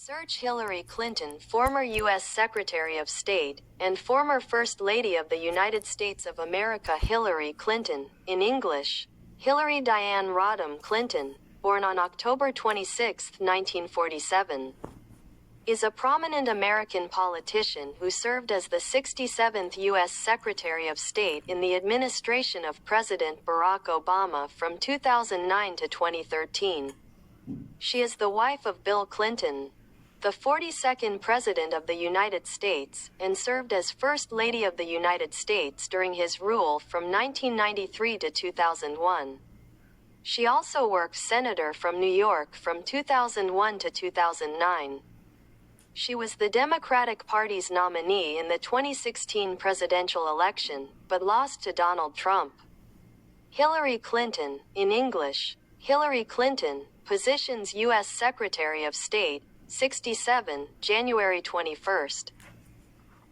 Search Hillary Clinton, former U.S. Secretary of State, and former First Lady of the United States of America. Hillary Clinton, in English, Hillary Diane Rodham Clinton, born on October 26, 1947, is a prominent American politician who served as the 67th U.S. Secretary of State in the administration of President Barack Obama from 2009 to 2013. She is the wife of Bill Clinton, the 42nd President of the United States, and served as First Lady of the United States during his rule from 1993 to 2001. She also worked Senator from New York from 2001 to 2009. She was the Democratic Party's nominee in the 2016 presidential election, but lost to Donald Trump. Hillary Clinton, in English, Hillary Clinton, positions U.S. Secretary of State, 67, January 21.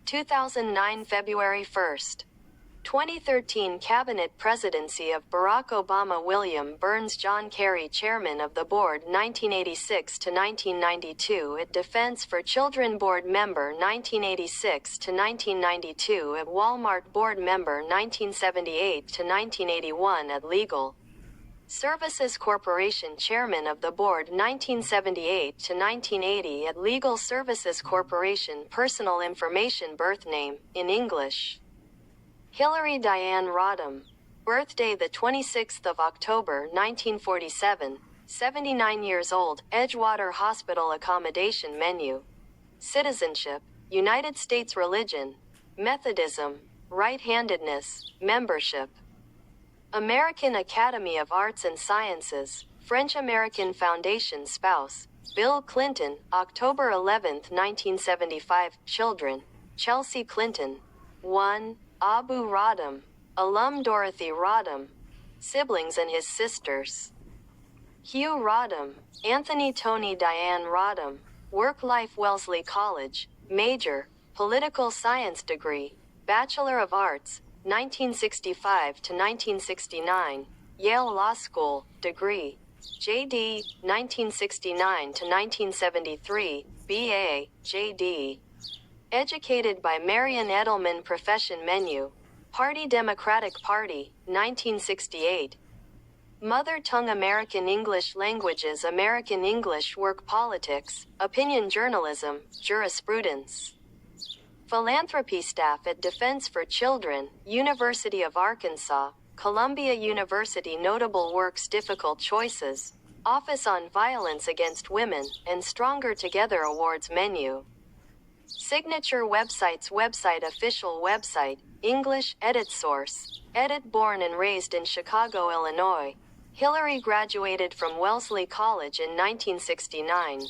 2009 February 1. 2013 Cabinet Presidency of Barack Obama. William Burns. John Kerry, Chairman of the Board 1986 to 1992 at Defense for Children, Board Member 1986 to 1992 at Walmart, Board Member 1978 to 1981 at Legal Services Corporation, Chairman of the Board 1978 to 1980 at Legal Services Corporation. Personal information. Birth name, in English, Hillary Diane Rodham. Birthday the 26th of October 1947, 79 years old. Edgewater Hospital accommodation menu. Citizenship, United States. Religion, Methodism. Right-handedness, membership, American Academy of Arts and Sciences, French-American Foundation. Spouse, Bill Clinton, October 11, 1975. Children, Chelsea Clinton. 1. Abu Rodham. Alum Dorothy Rodham. Siblings and his sisters: Hugh Rodham, Anthony Tony Diane Rodham. Work-life. Wellesley College, major, political science degree, Bachelor of Arts, 1965 to 1969. Yale Law School, degree, J.D., 1969 to 1973, B.A., J.D. Educated by Marion Edelman. Profession. Menu. Party Democratic Party, 1968. Mother tongue American English. Languages American English. Work Politics, Opinion Journalism, Jurisprudence. Philanthropy. Staff at Defense for Children, University of Arkansas, Columbia University. Notable works. Difficult Choices, Office on Violence Against Women, and Stronger Together Awards. Menu. Signature websites. Website. Official website, English, edit source, edit. Born and raised in Chicago, Illinois, Hillary graduated from Wellesley College in 1969,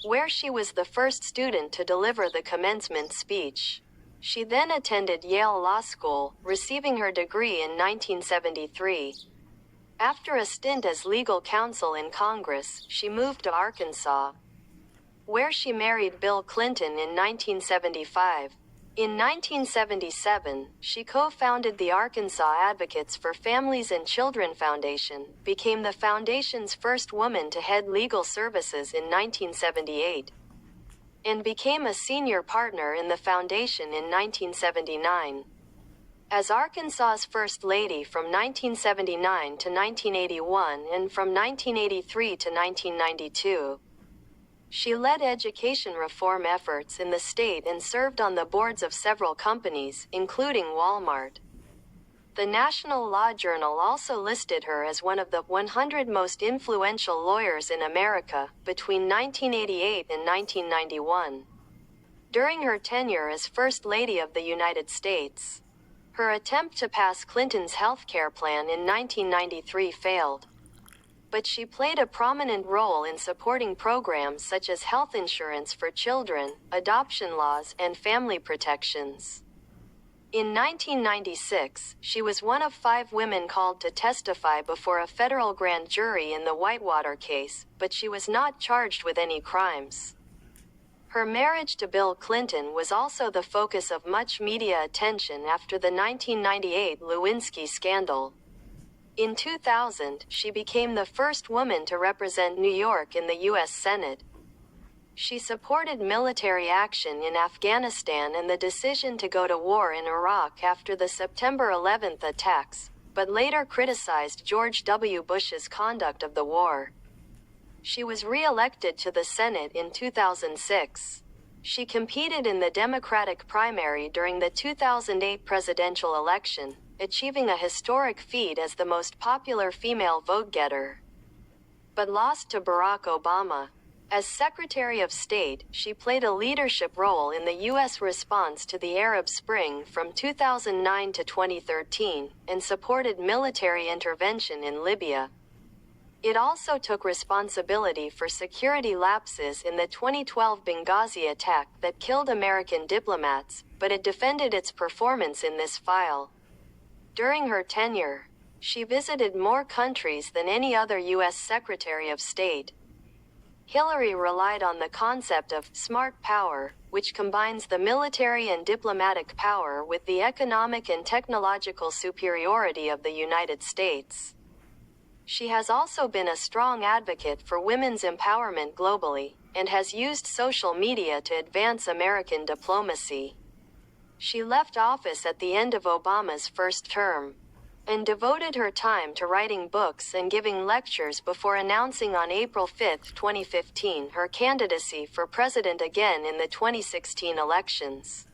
where she was the first student to deliver the commencement speech. She then attended Yale Law School, receiving her degree in 1973. After a stint as legal counsel in Congress, she moved to Arkansas, where she married Bill Clinton in 1975. In 1977, she co-founded the Arkansas Advocates for Families and Children Foundation, became the foundation's first woman to head legal services in 1978, and became a senior partner in the foundation in 1979. As Arkansas's First Lady from 1979 to 1981 and from 1983 to 1992, she led education reform efforts in the state and served on the boards of several companies, including Walmart. The National Law Journal also listed her as one of the 100 most influential lawyers in America between 1988 and 1991. During her tenure as First Lady of the United States, her attempt to pass Clinton's health care plan in 1993 failed, but she played a prominent role in supporting programs such as health insurance for children, adoption laws, and family protections. In 1996, she was one of 5 women called to testify before a federal grand jury in the Whitewater case, but she was not charged with any crimes. Her marriage to Bill Clinton was also the focus of much media attention after the 1998 Lewinsky scandal. In 2000, she became the first woman to represent New York in the U.S. Senate. She supported military action in Afghanistan and the decision to go to war in Iraq after the September 11th attacks, but later criticized George W. Bush's conduct of the war. She was re-elected to the Senate in 2006. She competed in the Democratic primary during the 2008 presidential election, achieving a historic feat as the most popular female vote-getter, but lost to Barack Obama. As Secretary of State, she played a leadership role in the U.S. response to the Arab Spring from 2009 to 2013, and supported military intervention in Libya. It also took responsibility for security lapses in the 2012 Benghazi attack that killed American diplomats, but it defended its performance in this file. During her tenure, she visited more countries than any other U.S. Secretary of State. Hillary relied on the concept of smart power, which combines the military and diplomatic power with the economic and technological superiority of the United States. She has also been a strong advocate for women's empowerment globally, and has used social media to advance American diplomacy. She left office at the end of Obama's first term, and devoted her time to writing books and giving lectures before announcing on April 5, 2015, her candidacy for president again in the 2016 elections.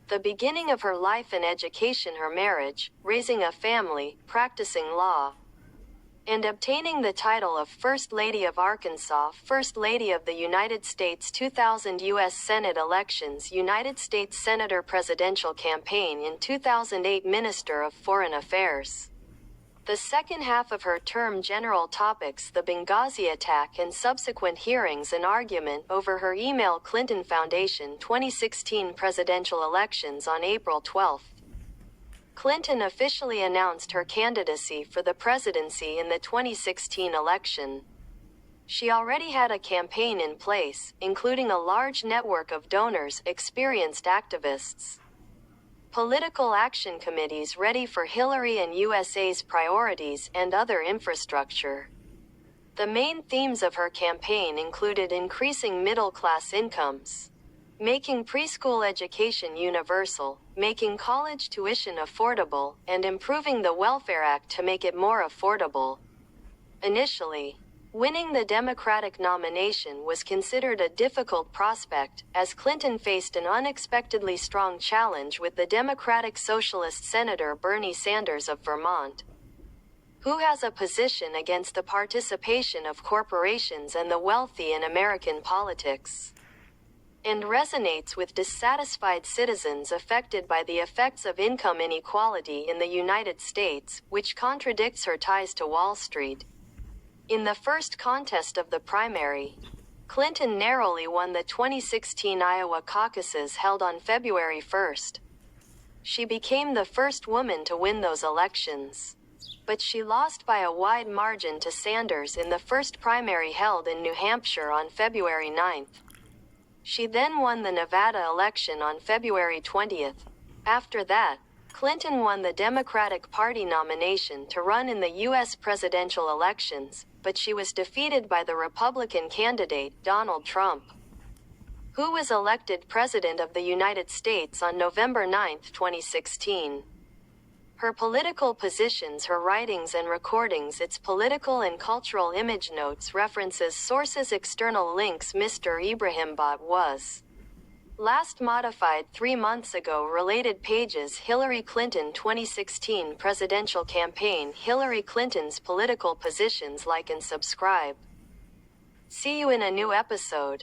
The beginning of her life and education, her marriage, raising a family, practicing law, and obtaining the title of First Lady of Arkansas, First Lady of the United States 2000 U.S. Senate elections, United States Senator Presidential Campaign in 2008, Minister of Foreign Affairs. The second half of her term, general topics: the Benghazi attack and subsequent hearings and argument over her email. Clinton Foundation 2016 presidential elections on April 12. Clinton officially announced her candidacy for the presidency in the 2016 election. She already had a campaign in place, including a large network of donors, experienced activists, political action committees ready for Hillary and USA's priorities, and other infrastructure. The main themes of her campaign included increasing middle-class incomes, making preschool education universal, making college tuition affordable, and improving the Welfare Act to make it more affordable. Initially, winning the Democratic nomination was considered a difficult prospect, as Clinton faced an unexpectedly strong challenge with the Democratic Socialist Senator Bernie Sanders of Vermont, who has a position against the participation of corporations and the wealthy in American politics, and resonates with dissatisfied citizens affected by the effects of income inequality in the United States, which contradicts her ties to Wall Street. In the first contest of the primary, Clinton narrowly won the 2016 Iowa caucuses held on February 1. She became the first woman to win those elections, but she lost by a wide margin to Sanders in the first primary held in New Hampshire on February 9. She then won the Nevada election on February 20. After that, Clinton won the Democratic Party nomination to run in the U.S. presidential elections, but she was defeated by the Republican candidate, Donald Trump, who was elected President of the United States on November 9, 2016. Her political positions, her writings and recordings, its political and cultural image, notes, references, sources, external links. Mr. Ibrahimbot was last modified 3 months ago. Related pages: Hillary Clinton 2016 presidential campaign, Hillary Clinton's political positions. Like and subscribe. See you in a new episode.